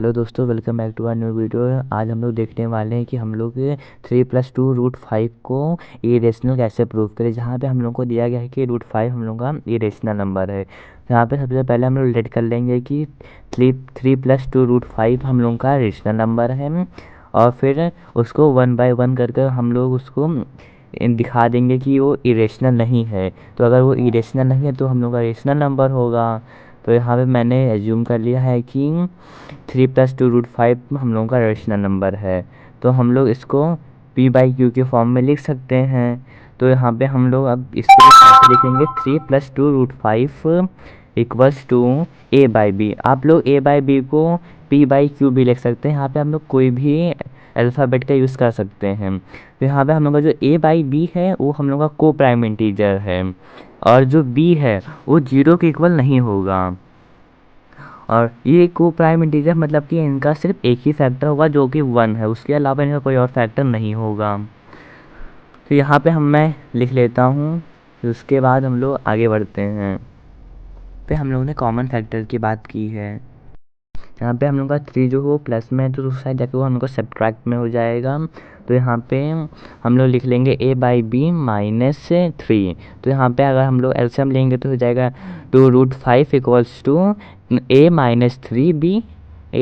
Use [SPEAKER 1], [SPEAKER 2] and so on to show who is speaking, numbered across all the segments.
[SPEAKER 1] Hello दोस्तों, welcome back to our new video. आज हम लोग देखने वाले हैं कि हम लोग 3+2√5 को इरेशनल कैसे प्रूव करें। जहाँ पे हम लोग को दिया गया है कि √5 हम लोग का इरेशनल नंबर है। यहाँ पे सबसे पहले हम लोग रिलेट कर लेंगे कि 3+2√5 हम लोग का रेशनल नंबर है, और फिर उसको 1 बाय 1 करके हम लोग उसको दिखा देंगे कि वो इरेशनल नहीं है। तो अगर वो इरेशनल नहीं है तो हम लोग का रेशनल नंबर होगा। तो यहाँ पे मैंने एज्यूम कर लिया है कि 3+2√5 हम लोगों का रेशनल नंबर है। तो हम लोग इसको p/q के फॉर्म में लिख सकते हैं। तो यहाँ पे हम लोग अब इसको ऐसे लिखेंगे 3+2√5 इक्वल्स टू a/b। आप लोग a/b को p/q भी लिख सकते हैं। यहाँ पे हम लोग कोई भी अल्फ़ाबेट का यूज़ कर सकते हैं। तो यहाँ पे हम लोग का जो a/b है वो हम लोग का को प्राइम इंटीजर है, और जो b है वो 0 के इक्वल नहीं होगा। और ये को प्राइम इंटीजर मतलब कि इनका सिर्फ एक ही फैक्टर होगा जो कि 1 है, उसके अलावा इनका कोई और फैक्टर नहीं होगा। तो यहाँ पे मैं लिख लेता हूँ। तो उसके बाद हम लोग आगे बढ़ते हैं। पे हम लोगों ने कॉमन फैक्टर की बात की है। यहाँ पे हम लोग का 3 जो वो प्लस में है तो दूसरी साइड जाके वो हम लोग का सब्ट्रैक्ट में हो जाएगा। तो यहाँ पे हम लोग लिख लेंगे a/b -3। तो यहाँ पे अगर हम लोग एलसीएम लेंगे तो हो जाएगा 2√5 equals to a -3b।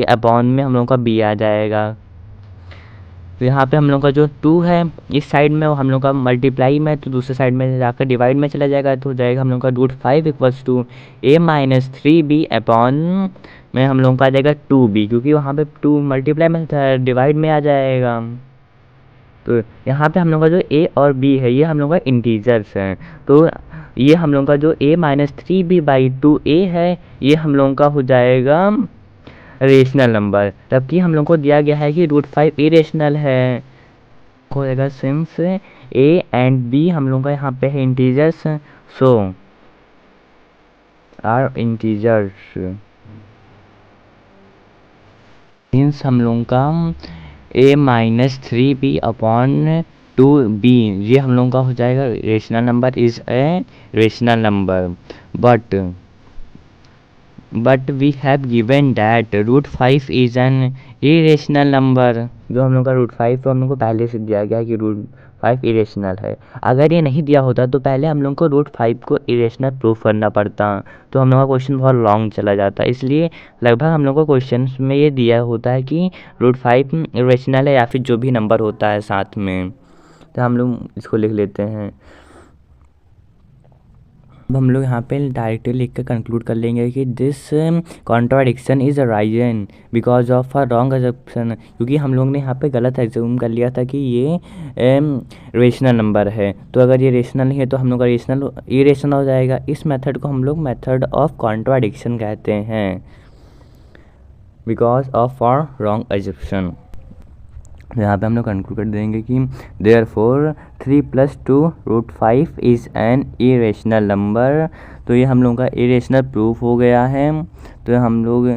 [SPEAKER 1] Upon में हम लोग का b आ जाएगा। तो यहाँ पे हम लोग का जो 2 है इस साइड में, वो हम लोग का मल्टीप्लाई में, तो दूसरे साइड में जाकर डिवाइड में चला जाएगा। तो हो जाएगा हम लोग का √5 equals to a -3b upon में हम लोग का आ जाएगा 2b, क्योंकि वहाँ पे 2 मल्टीप्लाई में था, डिवाइड में आ जाएगा। तो यहाँ पे हम लोग का जो a और b है ये हम लोग का इंटीजर्स हैं। तो ये हम लोग का जो a -3b/2a है ये हम लोग का हो जाएगा रेशनल नंबर, जबकि हम लोग को दिया गया है कि √5 इरेशनल है। हो जाएगा सिंस a एंड b हम लोग का यहाँ पे है integers, so are integers. Since हम लोग का a -3b अपॉन 2b ये हम लोग का हो जाएगा rational number, is a rational number. But we have given that √5 is an irrational number. जो हम लोग का √5 तो हम लोग को पहले से दिया गया है कि √5 इरेशनल है। अगर ये नहीं दिया होता तो पहले हम लोग को √5 को इरेशनल प्रूफ करना पड़ता, तो हम लोग का क्वेश्चन बहुत लॉन्ग चला जाता। इसलिए लगभग हम लोग को क्वेश्चन में ये दिया होता है कि √5 इरेशनल है या फिर जो भी नंबर होता है साथ में। तो हम लोग इसको लिख लेते हैं। अब हम लोग यहाँ पे डायरेक्टली लिख कर कंक्लूड कर लेंगे कि this contradiction is arisen because of a wrong assumption, क्योंकि हम लोग ने यहाँ पे गलत एग्ज्यूम कर लिया था कि ये रेशनल नंबर है। तो अगर ये रेशनल नहीं है तो हम लोग का रेशनल इरेशनल हो जाएगा। इस मेथड को हम लोग मेथड ऑफ कॉन्ट्राडिक्शन कहते हैं, because of our wrong assumption. यहाँ पे हम लोग कंक्लूड कर देंगे कि therefore 3+2√5 is an irrational number. तो ये हम लोगों का इरेशनल प्रूफ हो गया है। तो हम लोग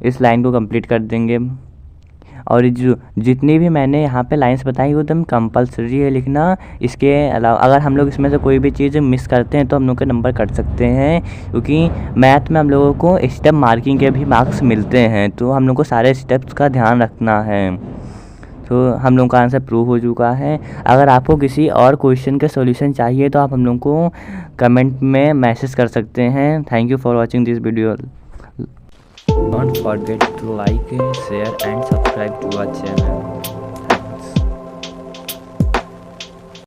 [SPEAKER 1] इस लाइन को कंप्लीट कर देंगे। और जो जितनी भी मैंने यहाँ पे लाइंस बताई वो एकदम कंपलसरी है लिखना। इसके अलावा अगर हम लोग इसमें से कोई भी चीज़ मिस करते हैं तो हम लोग के नंबर कट सकते हैं, क्योंकि मैथ में हम लोगों को स्टेप मार्किंग के भी मार्क्स मिलते हैं। तो हम लोग को सारे स्टेप्स का ध्यान रखना है। तो हम लोग का आंसर प्रूव हो चुका है। अगर आपको किसी और क्वेश्चन के सॉल्यूशन चाहिए तो आप हम लोग को कमेंट में मैसेज कर सकते हैं। Thank you for watching this video. Don't forget to like, share and subscribe to our channel.